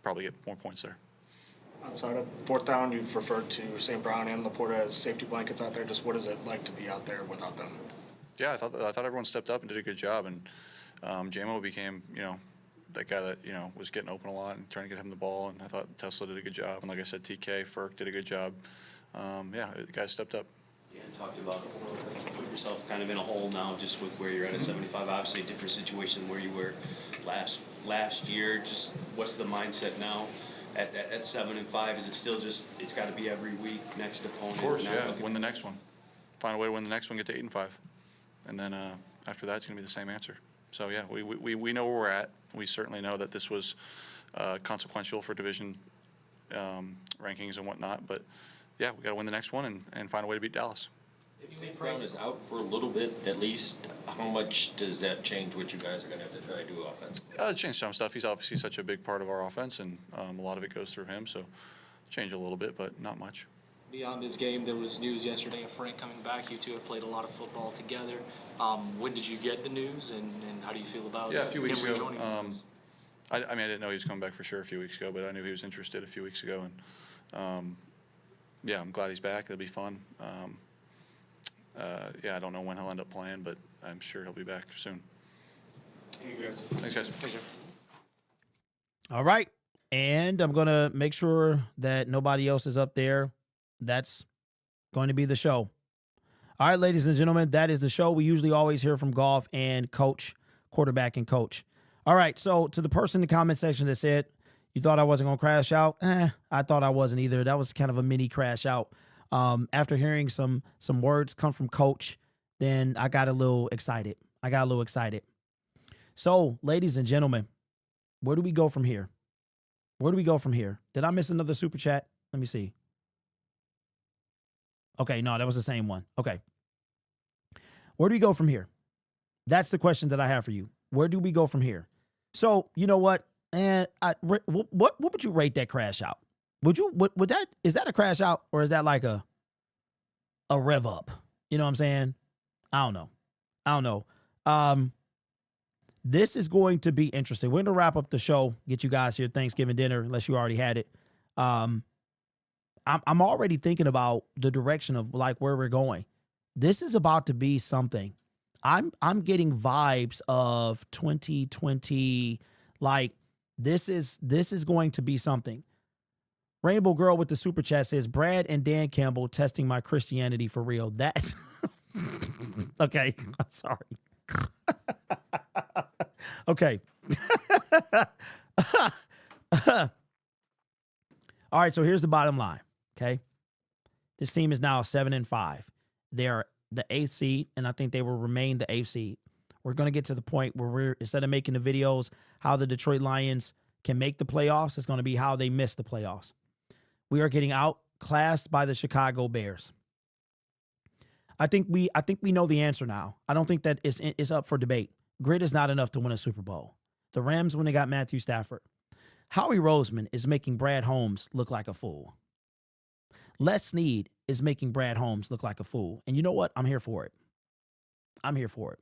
probably get more points there. Outside of fourth down, you've referred to St. Brown and Laporta as safety blankets out there. Just what is it like to be out there without them? Yeah, I thought everyone stepped up and did a good job, and JMO became, that guy that, was getting open a lot and trying to get him the ball, and I thought Tesla did a good job, and like I said, TK, Ferk did a good job. Yeah, the guys stepped up. Yeah, talked about put yourself kind of in a hole now, just with where you're at 75. Obviously, a different situation than where you were last year. Just what's the mindset now? At 7-5, is it still just it's got to be every week next opponent? Of course, yeah. Win the next one. Find a way to win the next one. Get to 8-5, and then after that, it's going to be the same answer. So yeah, we know where we're at. We certainly know that this was consequential for division rankings and whatnot. But yeah, we got to win the next one and find a way to beat Dallas. If St. Brown is out for a little bit, at least, how much does that change what you guys are going to have to try to do offense? It changed some stuff. He's obviously such a big part of our offense, and a lot of it goes through him. So change a little bit, but not much. Beyond this game, there was news yesterday of Frank coming back. You two have played a lot of football together. When did you get the news, and how do you feel about a few weeks him ago. rejoining you guys? I didn't know he was coming back for sure a few weeks ago, but I knew he was interested a few weeks ago, and yeah, I'm glad he's back. It'll be fun. Yeah, I don't know when he'll end up playing, but I'm sure he'll be back soon. Thanks, guys. Pleasure. All right. And I'm going to make sure that nobody else is up there. That's going to be the show. All right, ladies and gentlemen, that is the show. We usually always hear from golf and coach, quarterback and coach. All right, so to the person in the comment section that said, you thought I wasn't going to crash out? I thought I wasn't either. That was kind of a mini crash out. After hearing some words come from coach, then I got a little excited. So, ladies and gentlemen, where do we go from here? Did I miss another super chat? Let me see. Okay, no, that was the same one. Okay. Where do we go from here? That's the question that I have for you. Where do we go from here? So, you know what? And what would you rate that crash out? Is that a crash out, or is that like a rev up? You know what I'm saying? I don't know. This is going to be interesting. We're going to wrap up the show, get you guys here Thanksgiving dinner, unless you already had it. I'm already thinking about the direction of where we're going. This is about to be something. I'm getting vibes of 2020. This is going to be something. Rainbow Girl with the super chat says, Brad and Dan Campbell testing my Christianity for real. That's okay. I'm sorry. Okay. All right. So here's the bottom line. Okay. This team is now 7-5. They're the 8th seed, and I think they will remain the 8th seed. We're going to get to the point where we're, instead of making the videos how the Detroit Lions can make the playoffs, it's going to be how they miss the playoffs. We are getting outclassed by the Chicago Bears. I think we know the answer now. I don't think that it's up for debate. Grit is not enough to win a Super Bowl. The Rams, when they got Matthew Stafford. Howie Roseman is making Brad Holmes look like a fool. Les Snead is making Brad Holmes look like a fool. And you know what? I'm here for it. I'm here for it.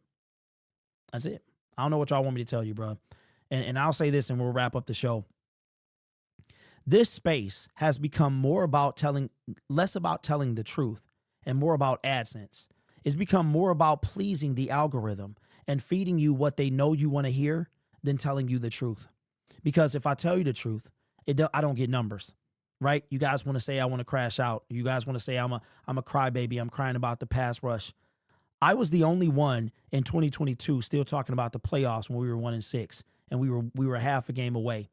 That's it. I don't know what y'all want me to tell you, bro. And I'll say this and we'll wrap up the show. This space has become less about telling the truth and more about AdSense. It's become more about pleasing the algorithm and feeding you what they know you want to hear than telling you the truth. Because if I tell you the truth, I don't get numbers, right? You guys want to say I want to crash out. You guys want to say I'm a crybaby. I'm crying about the pass rush. I was the only one in 2022 still talking about the playoffs when we were 1-6 and we were half a game away.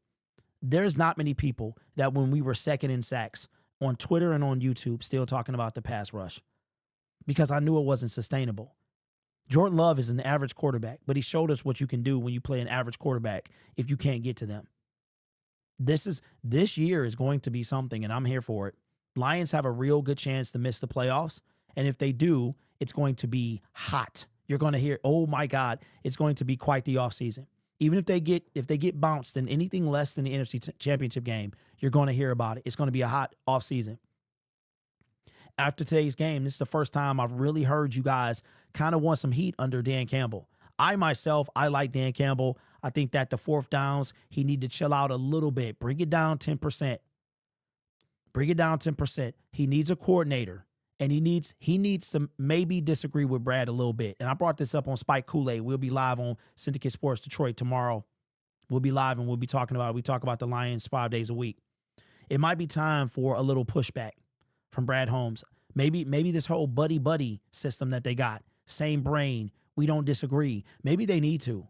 There's not many people that when we were second in sacks on Twitter and on YouTube still talking about the pass rush because I knew it wasn't sustainable. Jordan Love is an average quarterback, but he showed us what you can do when you play an average quarterback if you can't get to them. This year is going to be something, and I'm here for it. Lions have a real good chance to miss the playoffs, and if they do, it's going to be hot. You're going to hear, oh my God, it's going to be quite the offseason. Even if they get bounced in anything less than the NFC Championship game, you're going to hear about it. It's going to be a hot offseason. After today's game, this is the first time I've really heard you guys kind of want some heat under Dan Campbell. I like Dan Campbell. I think that the 4th downs, he need to chill out a little bit. Bring it down 10%. Bring it down 10%. He needs a coordinator. And he needs to maybe disagree with Brad a little bit. And I brought this up on Spike Kool-Aid. We'll be live on Syndicate Sports Detroit tomorrow. We'll be live and we'll be talking about it. We talk about the Lions 5 days a week. It might be time for a little pushback from Brad Holmes. Maybe this whole buddy system that they got, same brain, we don't disagree. Maybe they need to.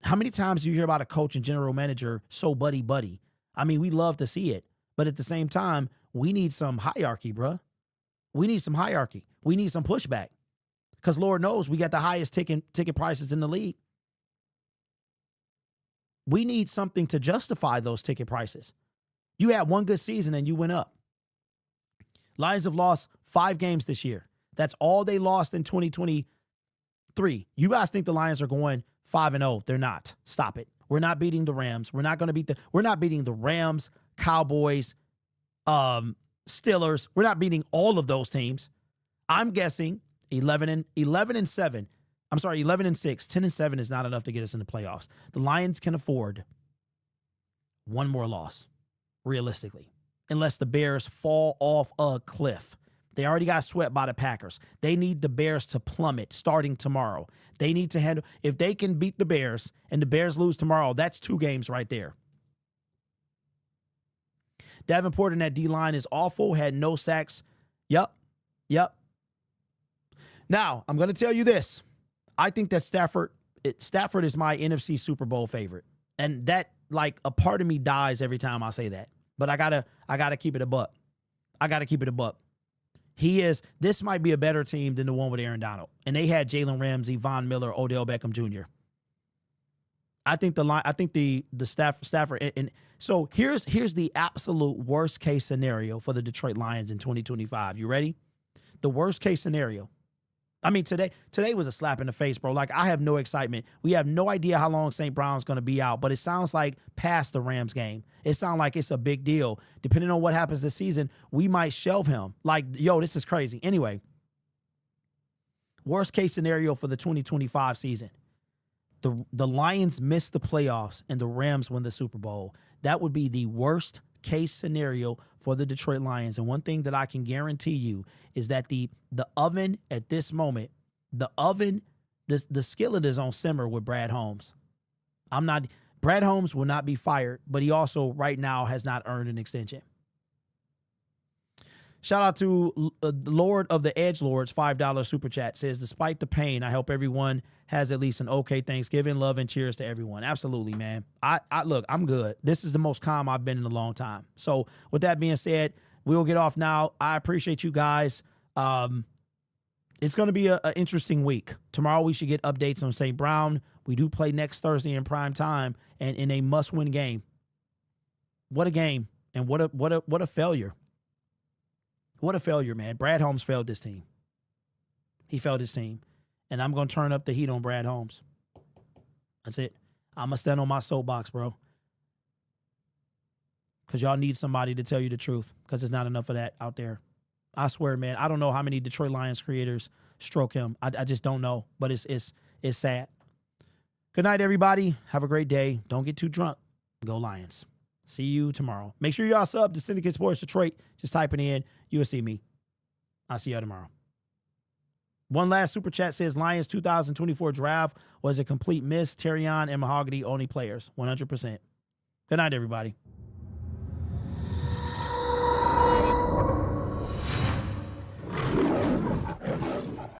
How many times do you hear about a coach and general manager so buddy? I mean, we love to see it. But at the same time, we need some hierarchy, bruh. We need some hierarchy. We need some pushback. Because Lord knows we got the highest ticket prices in the league. We need something to justify those ticket prices. You had one good season and you went up. Lions have lost 5 games this year. That's all they lost in 2023. You guys think the Lions are going 5-0. They're not. Stop it. We're not beating the Rams. We're not beating the Rams, Cowboys, Steelers. We're not beating all of those teams. I'm guessing 11-7. I'm sorry, 11-6. 10-7 is not enough to get us in the playoffs. The Lions can afford one more loss, realistically, unless the Bears fall off a cliff. They already got swept by the Packers. They need the Bears to plummet starting tomorrow. They need to handle, if they can beat the Bears and the Bears lose tomorrow, that's 2 games right there. Davenport in that D-line is awful, had no sacks. Yep. Now, I'm going to tell you this. I think that Stafford is my NFC Super Bowl favorite. And that, like, a part of me dies every time I say that. But I gotta keep it a buck. This might be a better team than the one with Aaron Donald. And they had Jalen Ramsey, Von Miller, Odell Beckham Jr. I think the Stafford, and so here's the absolute worst case scenario for the Detroit Lions in 2025. You ready? The worst case scenario. I mean, today was a slap in the face, bro. Like, I have no excitement. We have no idea how long St. Brown's going to be out, but it sounds like past the Rams game. It sounds like it's a big deal. Depending on what happens this season, we might shelve him. Like, yo, this is crazy. Anyway, worst case scenario for the 2025 season. The Lions miss the playoffs and the Rams win the Super Bowl. That would be the worst case scenario for the Detroit Lions. And one thing that I can guarantee you is that the oven at this moment, the skillet is on simmer with Brad Holmes. Brad Holmes will not be fired, but he also right now has not earned an extension. Shout out to Lord of the Edgelords, $5 super chat, says, despite the pain, I hope everyone has at least an okay Thanksgiving. Love and cheers to everyone. Absolutely, man. Look, I'm good. This is the most calm I've been in a long time. So with that being said, We'll get off now. I appreciate you guys. It's going to be an interesting week. Tomorrow we should get updates on St. Brown. We do play next Thursday in prime time and in a must-win game. What a game, and what a failure. What a failure, man. Brad Holmes failed this team. He failed his team. And I'm going to turn up the heat on Brad Holmes. That's it. I'm going to stand on my soapbox, bro. Because y'all need somebody to tell you the truth, because there's not enough of that out there. I swear, man, I don't know how many Detroit Lions creators stroke him. I just don't know, but it's sad. Good night, everybody. Have a great day. Don't get too drunk. Go Lions. See you tomorrow. Make sure y'all sub to Syndicate Sports Detroit. Just type it in. You'll see me. I'll see y'all tomorrow. One last super chat says Lions 2024 draft was a complete miss. Terrion and Mahogany only players. 100%. Good night, everybody.